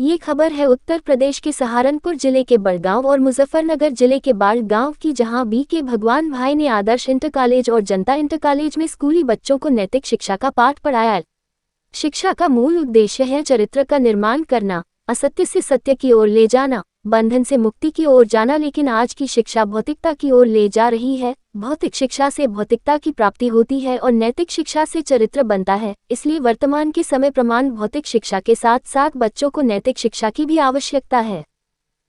ये खबर है उत्तर प्रदेश के सहारनपुर जिले के बड़गांव और मुजफ्फरनगर जिले के बाढ़ गांव की, जहां बीके भगवान भाई ने आदर्श इंटर कॉलेज और जनता इंटर कॉलेज में स्कूली बच्चों को नैतिक शिक्षा का पाठ पढ़ाया। शिक्षा का मूल उद्देश्य है चरित्र का निर्माण करना, असत्य से सत्य की ओर ले जाना, बंधन से मुक्ति की ओर जाना। लेकिन आज की शिक्षा भौतिकता की ओर ले जा रही है। भौतिक शिक्षा से भौतिकता की प्राप्ति होती है और नैतिक शिक्षा से चरित्र बनता है। इसलिए वर्तमान के समय प्रमाण भौतिक शिक्षा के साथ साथ बच्चों को नैतिक शिक्षा की भी आवश्यकता है।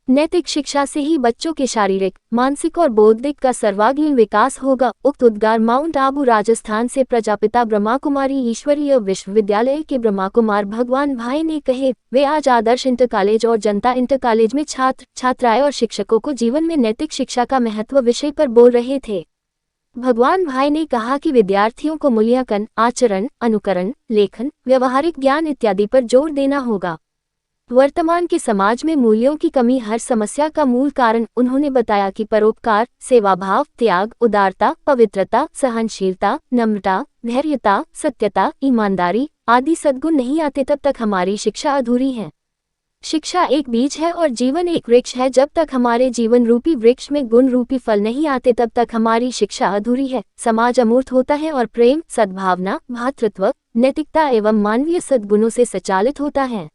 नैतिक शिक्षा से ही बच्चों के शारीरिक, मानसिक और बौद्धिक का सर्वांगीण विकास होगा। उक्त उद्गार माउंट आबू राजस्थान से प्रजापिता ब्रह्मा कुमारी ईश्वरीय विश्वविद्यालय के ब्रह्मा कुमार भगवान भाई ने कहे। वे आज आदर्श इंटर कॉलेज और जनता इंटर कॉलेज में छात्र छात्राएं और शिक्षकों को जीवन में नैतिक शिक्षा का महत्व विषय पर बोल रहे थे। भगवान भाई ने कहा कि विद्यार्थियों को मूल्यांकन, आचरण, अनुकरण, लेखन, व्यवहारिक ज्ञान इत्यादि पर जोर देना होगा। वर्तमान के समाज में मूल्यों की कमी हर समस्या का मूल कारण। उन्होंने बताया कि परोपकार, सेवाभाव, त्याग, उदारता, पवित्रता, सहनशीलता, नम्रता, धैर्यता, सत्यता, ईमानदारी आदि सद्गुण नहीं आते तब तक हमारी शिक्षा अधूरी है। शिक्षा एक बीज है और जीवन एक वृक्ष है। जब तक हमारे जीवन रूपी वृक्ष में गुण रूपी फल नहीं आते तब तक हमारी शिक्षा अधूरी है। समाज अमूर्त होता है और प्रेम, सद्भावना, भ्रातृत्व, नैतिकता एवं मानवीय सद्गुणों से संचालित होता है।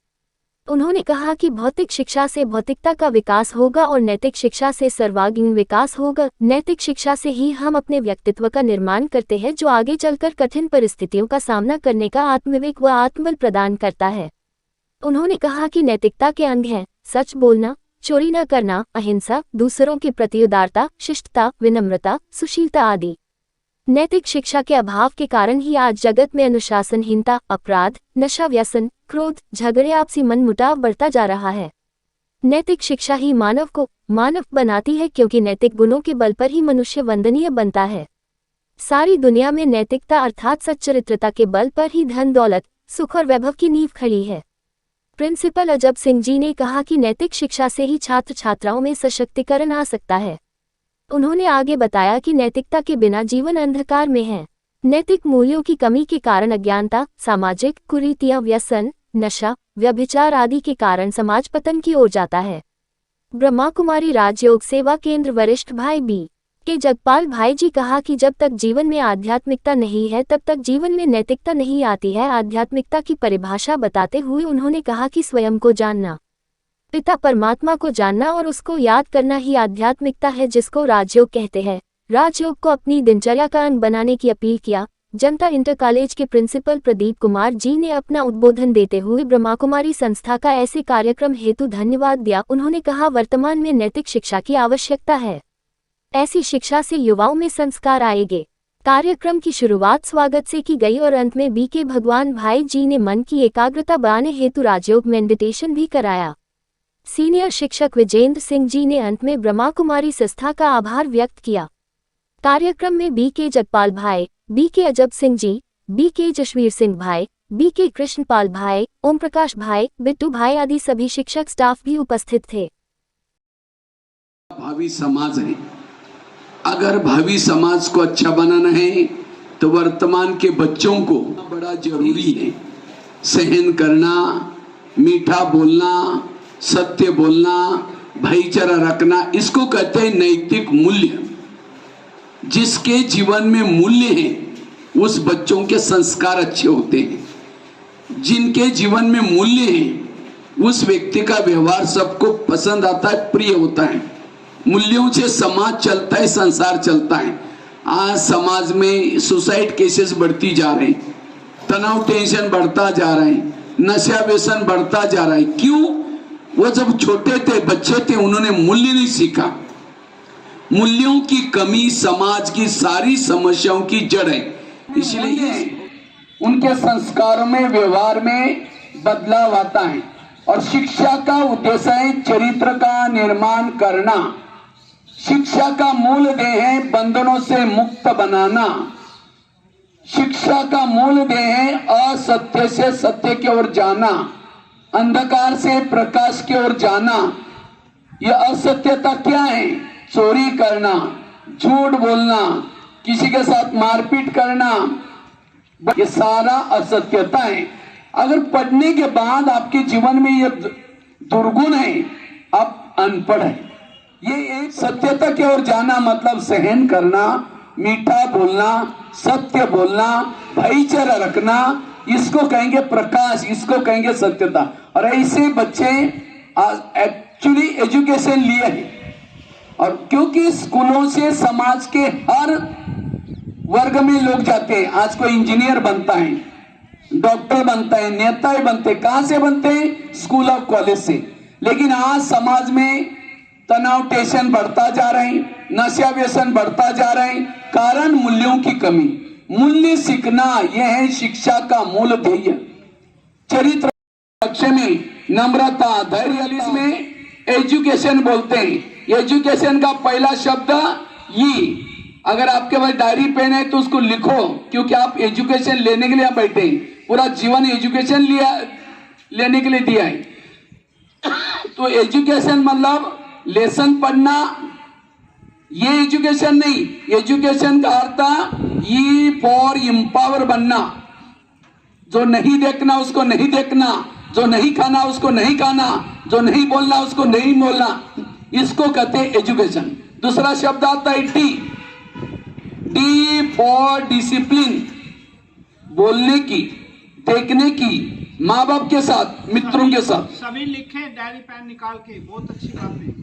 उन्होंने कहा कि भौतिक शिक्षा से भौतिकता का विकास होगा और नैतिक शिक्षा से सर्वांगीण विकास होगा। नैतिक शिक्षा से ही हम अपने व्यक्तित्व का निर्माण करते हैं, जो आगे चलकर कठिन परिस्थितियों का सामना करने का आत्मविवेक व आत्मबल प्रदान करता है। उन्होंने कहा कि नैतिकता के अंग हैं सच बोलना, चोरी न करना, अहिंसा, दूसरों के प्रति उदारता, शिष्टता, विनम्रता, सुशीलता आदि। नैतिक शिक्षा के अभाव के कारण ही आज जगत में अनुशासनहीनता, अपराध, नशा, व्यसन, क्रोध, झगड़े, आपसी मनमुटाव बढ़ता जा रहा है। नैतिक शिक्षा ही मानव को मानव बनाती है, क्योंकि नैतिक गुणों के बल पर ही मनुष्य वंदनीय बनता है। सारी दुनिया में नैतिकता अर्थात सच्चरित्रता के बल पर ही धन, दौलत, सुख और वैभव की नींव खड़ी है। प्रिंसिपल अजब सिंह जी ने कहा कि नैतिक शिक्षा से ही छात्र छात्राओं में सशक्तिकरण आ सकता है। उन्होंने आगे बताया कि नैतिकता के बिना जीवन अंधकार में है। नैतिक मूल्यों की कमी के कारण अज्ञानता, सामाजिक कुरीतियां, व्यसन, नशा, व्यभिचार आदि के कारण समाज पतन की ओर जाता है। ब्रह्मा कुमारी राजयोग सेवा केंद्र वरिष्ठ भाई बी के जगपाल भाई जी कहा कि जब तक जीवन में आध्यात्मिकता नहीं है तब तक जीवन में नैतिकता नहीं आती है। आध्यात्मिकता की परिभाषा बताते हुए उन्होंने कहा कि स्वयं को जानना, पिता परमात्मा को जानना और उसको याद करना ही आध्यात्मिकता है, जिसको राजयोग कहते हैं। राजयोग को अपनी दिनचर्या का अंग बनाने की अपील किया। जनता इंटर कॉलेज के प्रिंसिपल प्रदीप कुमार जी ने अपना उद्बोधन देते हुए ब्रह्मा कुमारी संस्था का ऐसे कार्यक्रम हेतु धन्यवाद दिया। उन्होंने कहा, वर्तमान में नैतिक शिक्षा की आवश्यकता है। ऐसी शिक्षा से युवाओं में संस्कार आएंगे। कार्यक्रम की शुरुआत स्वागत से की गई और अंत में बीके भगवान भाई जी ने मन की एकाग्रता बढ़ाने हेतु राजयोग मेडिटेशन भी कराया। सीनियर शिक्षक विजेंद्र सिंह जी ने अंत में ब्रह्मा कुमारी संस्था का आभार व्यक्त किया। कार्यक्रम में बीके जगपाल भाई, बीके अजब सिंह जी, बीके जशवीर सिंह भाई, बीके कृष्णपाल भाई, ओम प्रकाश भाई, बिट्टू भाई आदि सभी शिक्षक स्टाफ भी उपस्थित थे। भावी समाज है, अगर भावी समाज को अच्छा बनाना है तो वर्तमान के बच्चों को बड़ा जरूरी है। सहन करना, मीठा बोलना, सत्य बोलना, भाईचारा रखना, इसको कहते हैं नैतिक मूल्य। जिसके जीवन में मूल्य है उस बच्चों के संस्कार अच्छे होते हैं। जिनके जीवन में मूल्य है उस व्यक्ति का व्यवहार सबको पसंद आता है, प्रिय होता है। मूल्यों से समाज चलता है, संसार चलता है। आज समाज में सुसाइड केसेस बढ़ती जा रहे हैं, तनाव टेंशन बढ़ता जा रहा है, नशा व्यसन बढ़ता जा रहा है। क्यों? वो जब छोटे थे, बच्चे थे, उन्होंने मूल्य नहीं सीखा। मूल्यों की कमी समाज की सारी समस्याओं की जड़ है। इसलिए उनके संस्कारों में, व्यवहार में बदलाव आता है और शिक्षा का उद्देश्य है चरित्र का निर्माण करना। शिक्षा का मूल ध्येय है बंधनों से मुक्त बनाना। शिक्षा का मूल ध्येय है असत्य से सत्य की ओर जाना, अंधकार से प्रकाश की ओर जाना। यह असत्यता क्या है? चोरी करना, झूठ बोलना, किसी के साथ मारपीट करना, ये सारा असत्यता है। अगर पढ़ने के बाद आपके जीवन में ये दुर्गुण है, अब अनपढ़ है। ये एक सत्यता की ओर जाना मतलब सहन करना, मीठा बोलना, सत्य बोलना, भाईचारा रखना, इसको कहेंगे प्रकाश, इसको कहेंगे सत्यता। और ऐसे बच्चे एक्चुअली एजुकेशन लिए हैं। और क्योंकि स्कूलों से समाज के हर वर्ग में लोग जाते हैं। आज कोई इंजीनियर बनता है, डॉक्टर बनता है, नेता बनते हैं। कहां से बनते हैं? स्कूल और कॉलेज से। लेकिन आज समाज में तनाव, टेंशन बढ़ता जा रहे हैं, नशा व्यसन बढ़ता जा रहे हैं। कारण मूल्यों की कमी। मूल्य सीखना यह है शिक्षा का मूल ध्येय। चरित्र लक्ष्य में नम्रता, धैर्य, इसमें एजुकेशन बोलते हैं। एजुकेशन का पहला शब्द ये। अगर आपके पास डायरी पेन है तो उसको लिखो, क्योंकि आप एजुकेशन लेने के लिए आप बैठे हैं। पूरा जीवन एजुकेशन लेने के लिए दिया है। तो एजुकेशन मतलब लेसन पढ़ना, ये एजुकेशन नहीं। एजुकेशन का अर्थ ई फॉर एम्पावर बनना। जो नहीं देखना उसको नहीं देखना, जो नहीं खाना उसको नहीं खाना, जो नहीं बोलना उसको नहीं बोलना, इसको कहते हैं एजुकेशन। दूसरा शब्द आता है डी। D for discipline. बोलने की, देखने की, माँ बाप के साथ, मित्रों के साथ। सभी लिखे डायरी पेन निकाल के, बहुत अच्छी बात है।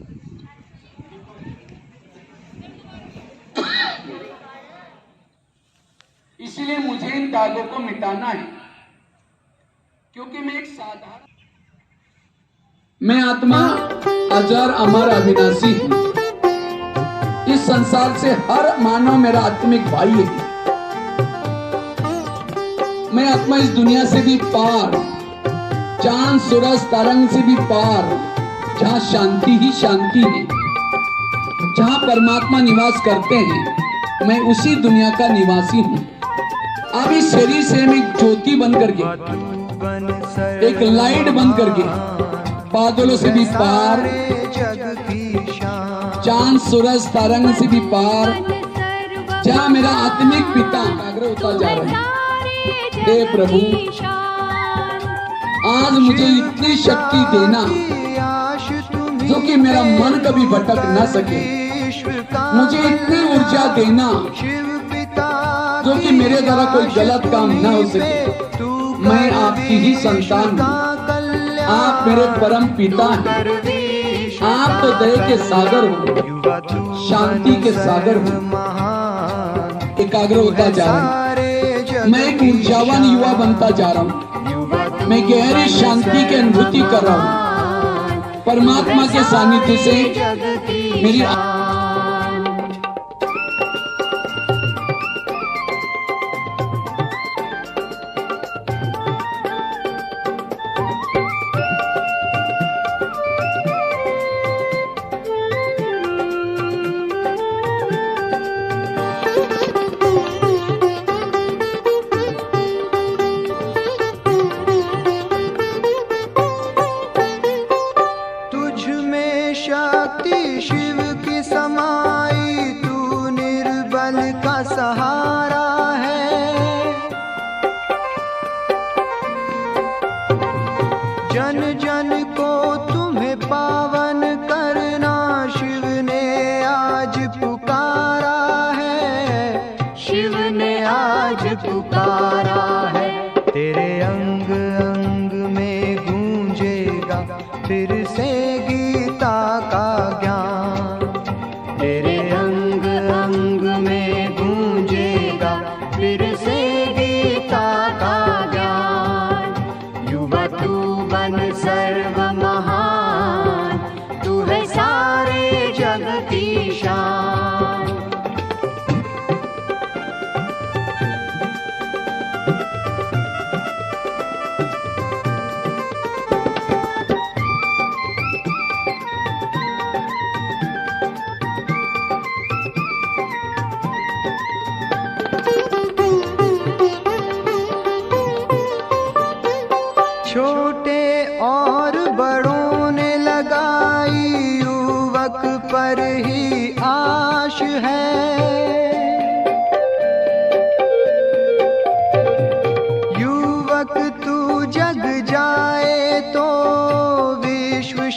इसलिए मुझे इन दागों को मिटाना है, क्योंकि मैं एक साधारण, मैं आत्मा अजर अमर अविनाशी हूं। इस संसार से हर मानव मेरा आत्मिक भाई है। मैं आत्मा इस दुनिया से भी पार, चांद सूरज तरंग से भी पार, जहां शांति ही शांति है, जहां परमात्मा निवास करते हैं, मैं उसी दुनिया का निवासी हूं। अब इस शरीर से मैं ज्योति बन करके, एक लाइट बन करके, बादलों से भी पार, चांद सूरज तरंग से भी पार, जहां मेरा आत्मिक पिता एकाग्र होता जा रहा है। हे प्रभु, आज मुझे इतनी शक्ति देना जो कि मेरा मन कभी भटक ना सके। मुझे इतनी ऊर्जा देना जो कि मेरे द्वारा कोई गलत काम ना हो सके। मैं आपकी ही संतान हूँ, आप मेरे परम पिता हैं। आप तो दया के सागर हो, शांति के सागर हो। एकाग्र होता जा रहा हूँ, मैं एक ऊर्जावान युवा बनता जा रहा हूँ। मैं गहरी शांति की अनुभूति कर रहा हूँ। परमात्मा के सानिध्य से मेरी शक्ति शिव की समाई, तू निर्बल का सहारा है। जन जन को तुम्हें पावन करना शिव ने आज पुकारा है। शिव ने आज पुकारा है। तेरे अंग अंग में गूंजेगा फिर से गीता का ज्ञान। तेरे अंग अंग में गूंजेगा फिर से गीता का ज्ञान। युवा तू बन सर्व महान, तू है सारे जग की शान। छोटे और बड़ों ने लगाई, युवक पर ही आश है। युवक तू जग जाए तो विश्व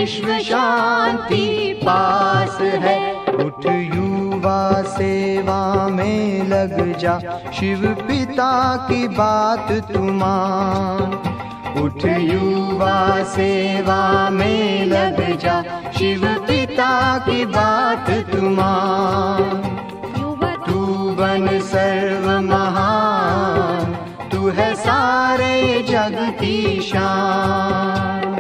विश्व शांति पास है। उठ युवा सेवा में लग जा, शिव पिता की बात तू मान। उठ युवा सेवा में लग जा, शिव पिता की बात तू मान। तू बन सर्व महान, तू है सारे जग की शान।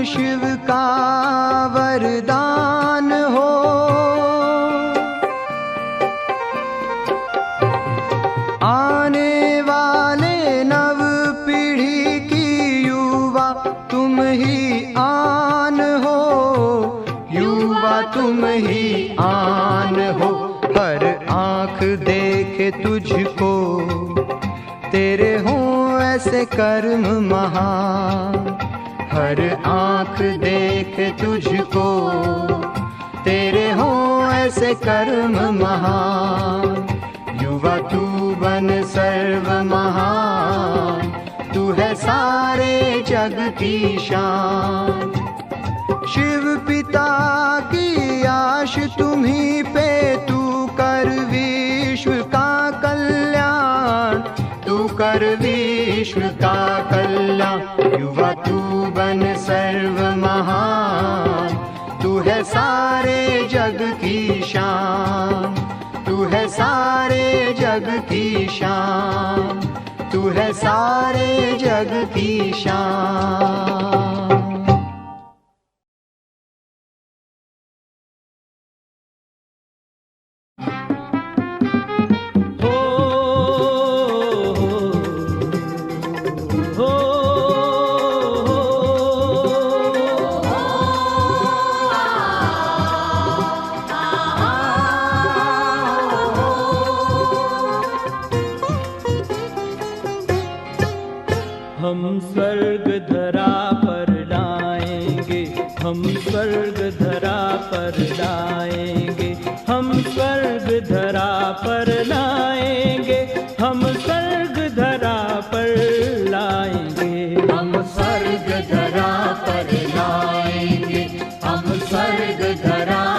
शिव का वरदान हो। आने वाले नव पीढ़ी की युवा तुम ही आन हो। युवा तुम ही आन हो। हर आँख देखे तुझको, तेरे हों ऐसे कर्म महान। हर आँख देख तुझको, तेरे हों ऐसे कर्म महान। युवा तू बन सर्व महान, तू है सारे जग की शान। शिव पिता की आश तुम्ही पे, तू कर विश्व का कल्याण। तू कर विश्व का कल्याण। युवा तू बन सर्व महान, तू है सारे जग की शान। तू है सारे जग की शान। तू है सारे जग की शान। हम स्वर्ग धरा पर लाएंगे, हम स्वर्ग धरा पर लाएंगे, हम स्वर्ग धरा पर लाएंगे, हम स्वर्ग धरा पर लाएंगे, हम स्वर्ग धरा पर लाएंगे, हम स्वर्ग धरा